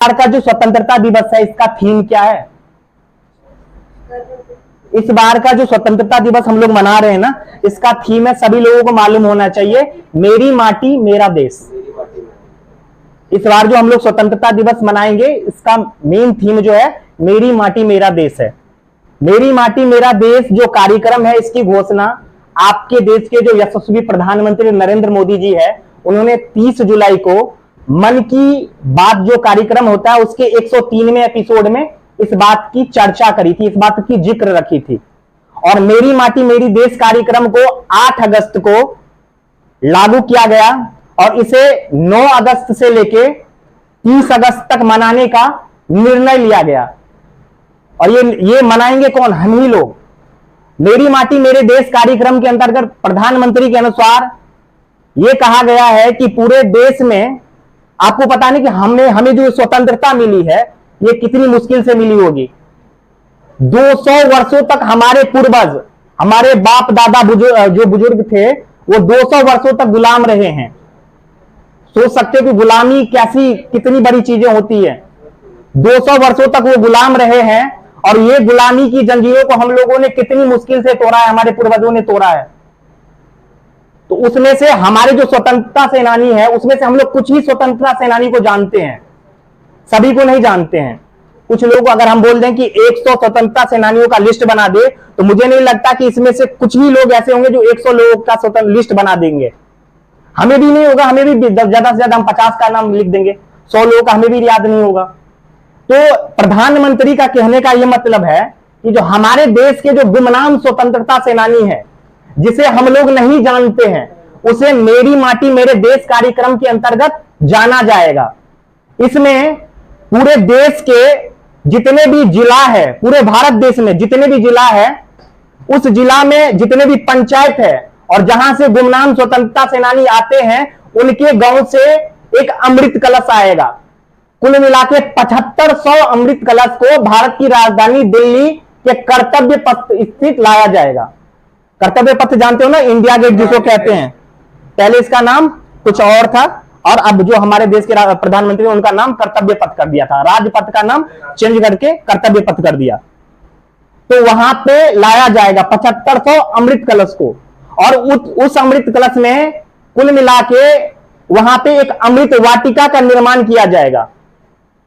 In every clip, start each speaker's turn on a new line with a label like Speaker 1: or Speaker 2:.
Speaker 1: बार का जो स्वतंत्रता दिवस है इसका थीम क्या है? इस बार का जो स्वतंत्रता दिवस हम लोग मना रहे हैं ना, इसका थीम है, सभी लोगों को मालूम होना चाहिए, मेरी माटी मेरा देश। इस बार जो हम लोग स्वतंत्रता दिवस मनाएंगे इसका मेन थीम जो है मेरी माटी मेरा देश है। मेरी माटी मेरा देश जो कार्यक्रम है इसकी घोषणा आपके देश के जो यशस्वी प्रधानमंत्री नरेंद्र मोदी जी है, उन्होंने 30 जुलाई को मन की बात जो कार्यक्रम होता है उसके 103वें एपिसोड में इस बात की चर्चा करी थी, इस बात की जिक्र रखी थी। और मेरी माटी मेरी देश कार्यक्रम को 8 अगस्त को लागू किया गया और इसे 9 अगस्त से लेके 30 अगस्त तक मनाने का निर्णय लिया गया। और ये मनाएंगे कौन? हम ही लोग। मेरी माटी मेरे देश कार्यक्रम के अंतर्गत प्रधानमंत्री के अनुसार यह कहा गया है कि पूरे देश में, आपको पता नहीं कि हमें जो स्वतंत्रता मिली है ये कितनी मुश्किल से मिली होगी। 200 वर्षों तक हमारे पूर्वज, हमारे बाप दादा जो बुजुर्ग थे वो 200 वर्षों तक गुलाम रहे हैं। सोच सकते हो कि गुलामी कैसी, कितनी बड़ी चीजें होती है। 200 वर्षों तक वो गुलाम रहे हैं और ये गुलामी की जंजीरों को हम लोगों ने कितनी मुश्किल से तोड़ा है, हमारे पूर्वजों ने तोड़ा है। तो उसमें से हमारे जो स्वतंत्रता सेनानी है उसमें से हम लोग कुछ ही स्वतंत्रता सेनानी को जानते हैं, सभी को नहीं जानते हैं। कुछ लोग अगर हम बोल दें कि 100 स्वतंत्रता सेनानियों का लिस्ट बना दे तो मुझे नहीं लगता कि इसमें से कुछ ही लोग ऐसे होंगे जो 100 लोगों का स्वतंत्र लिस्ट बना देंगे। हमें भी नहीं होगा, हमें भी ज्यादा से ज्यादा हम 50 का नाम लिख देंगे, 100 लोगों का हमें भी याद नहीं होगा। तो प्रधानमंत्री का कहने का यह मतलब है कि जो हमारे देश के जो गुमनाम स्वतंत्रता सेनानी है, जिसे हम लोग नहीं जानते हैं, उसे मेरी माटी मेरे देश कार्यक्रम के अंतर्गत जाना जाएगा। इसमें पूरे देश के जितने भी जिला है, पूरे भारत देश में जितने भी जिला है, उस जिला में जितने भी पंचायत है और जहां से गुमनाम स्वतंत्रता सेनानी आते हैं उनके गांव से एक अमृत कलश आएगा। कुल मिला के 7500 अमृत कलश को भारत की राजधानी दिल्ली के कर्तव्य पथ स्थित लाया जाएगा। कर्तव्य पथ जानते हो ना, इंडिया गेट जिसको कहते हैं। पहले इसका नाम कुछ और था और अब जो हमारे देश के प्रधानमंत्री ने उनका नाम कर्तव्य पथ कर दिया था, राजपथ का नाम चेंज करके कर्तव्य पथ कर दिया। तो वहां पे लाया जाएगा 7500 अमृत कलश को और उस अमृत कलश में कुल मिला के वहां पे एक अमृत वाटिका का निर्माण किया जाएगा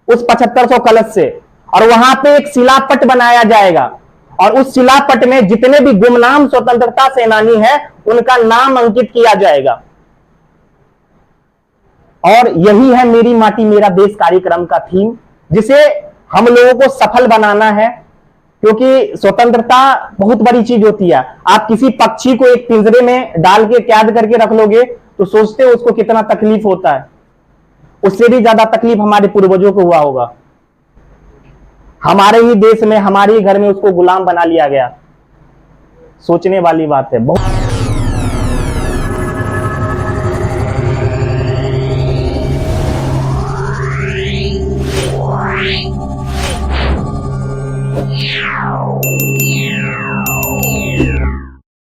Speaker 1: उस 7500 कलश से, और वहां पे एक शिलापट बनाया जाएगा और उस शिलापट में जितने भी गुमनाम स्वतंत्रता सेनानी है उनका नाम अंकित किया जाएगा। और यही है मेरी माटी मेरा देश कार्यक्रम का थीम, जिसे हम लोगों को सफल बनाना है। क्योंकि स्वतंत्रता बहुत बड़ी चीज होती है। आप किसी पक्षी को एक पिंजरे में डाल के कैद करके रख लोगे तो सोचते हो उसको कितना तकलीफ होता है, उससे भी ज्यादा तकलीफ हमारे पूर्वजों को हुआ होगा। हमारे ही देश में, हमारे ही घर में उसको गुलाम बना लिया गया। सोचने वाली बात है बहुत।